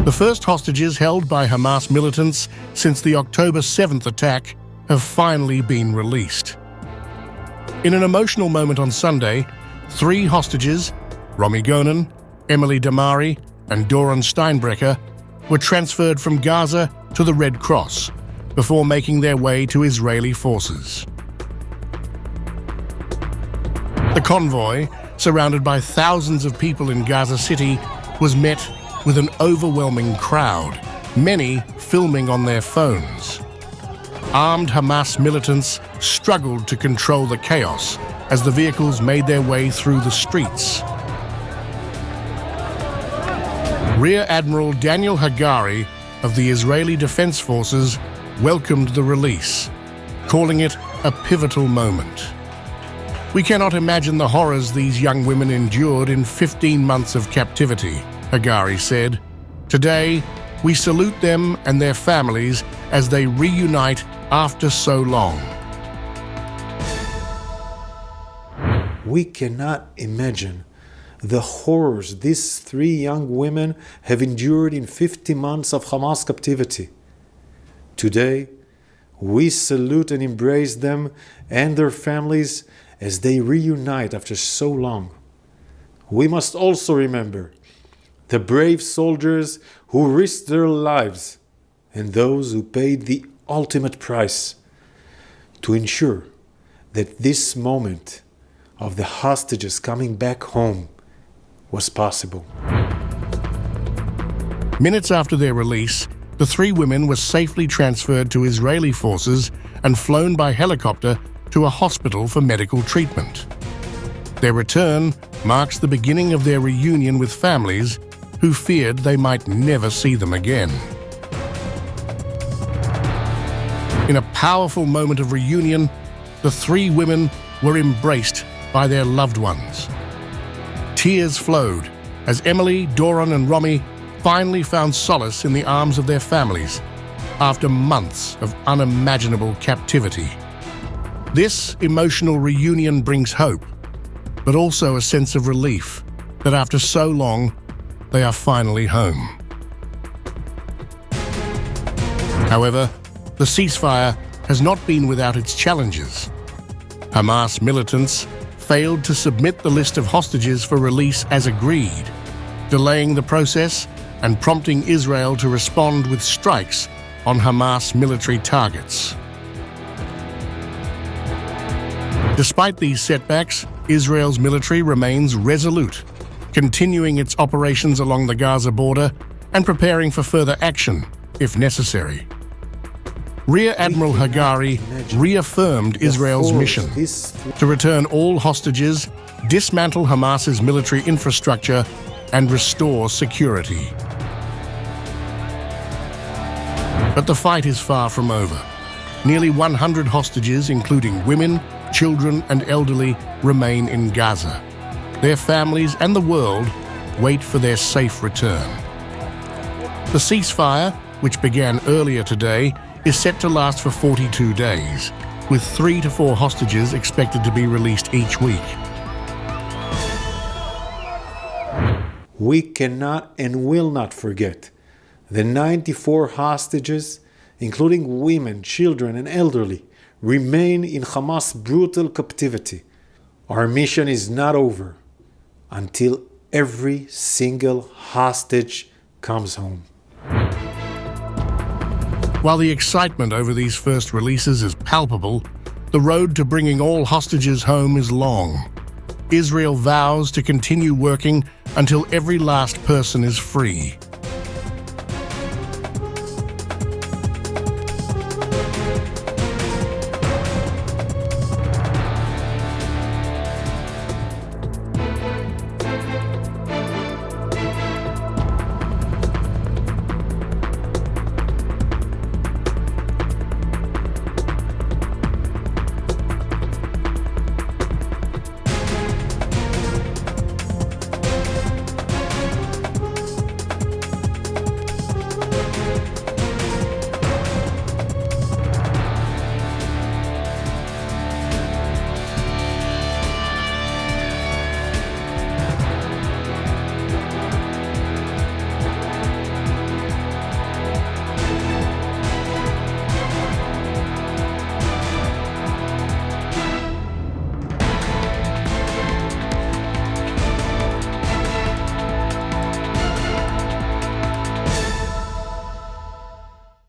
The first hostages held by Hamas militants since the October 7th attack have finally been released. In an emotional moment on Sunday, 3 hostages, Romi Gonen, Emily Damari, and Doron Steinbrecher, were transferred from Gaza to the Red Cross before making their way to Israeli forces. The convoy, surrounded by thousands of people in Gaza City, was met with an overwhelming crowd, many filming on their phones. Armed Hamas militants struggled to control the chaos as the vehicles made their way through the streets. Rear Admiral Daniel Hagari of the Israeli Defense Forces welcomed the release, calling it a pivotal moment. "We cannot imagine the horrors these young women endured in 15 months of captivity," Hagari said. "Today, we salute them and their families as they reunite after so long." We cannot imagine the horrors these 3 young women have endured in 50 months of Hamas captivity. Today, we salute and embrace them and their families as they reunite after so long. We must also remember the brave soldiers who risked their lives and those who paid the ultimate price to ensure that this moment of the hostages coming back home was possible. Minutes after their release, the 3 women were safely transferred to Israeli forces and flown by helicopter to a hospital for medical treatment. Their return marks the beginning of their reunion with families who feared they might never see them again. In a powerful moment of reunion, the 3 women were embraced by their loved ones. Tears flowed as Emily, Doron, and Romi finally found solace in the arms of their families after months of unimaginable captivity. This emotional reunion brings hope, but also a sense of relief that after so long, they are finally home. However, the ceasefire has not been without its challenges. Hamas militants failed to submit the list of hostages for release as agreed, delaying the process and prompting Israel to respond with strikes on Hamas military targets. Despite these setbacks, Israel's military remains resolute, continuing its operations along the Gaza border and preparing for further action if necessary. Rear Admiral Hagari reaffirmed Israel's mission to return all hostages, dismantle Hamas's military infrastructure, and restore security. But the fight is far from over. Nearly 100 hostages, including women, children, and elderly, remain in Gaza. Their families and the world wait for their safe return. The ceasefire, which began earlier today, is set to last for 42 days, with 3 to 4 hostages expected to be released each week. We cannot and will not forget the 94 hostages, including women, children, and elderly, remain in Hamas' brutal captivity. Our mission is not over until every single hostage comes home. While the excitement over these first releases is palpable, the road to bringing all hostages home is long. Israel vows to continue working until every last person is free.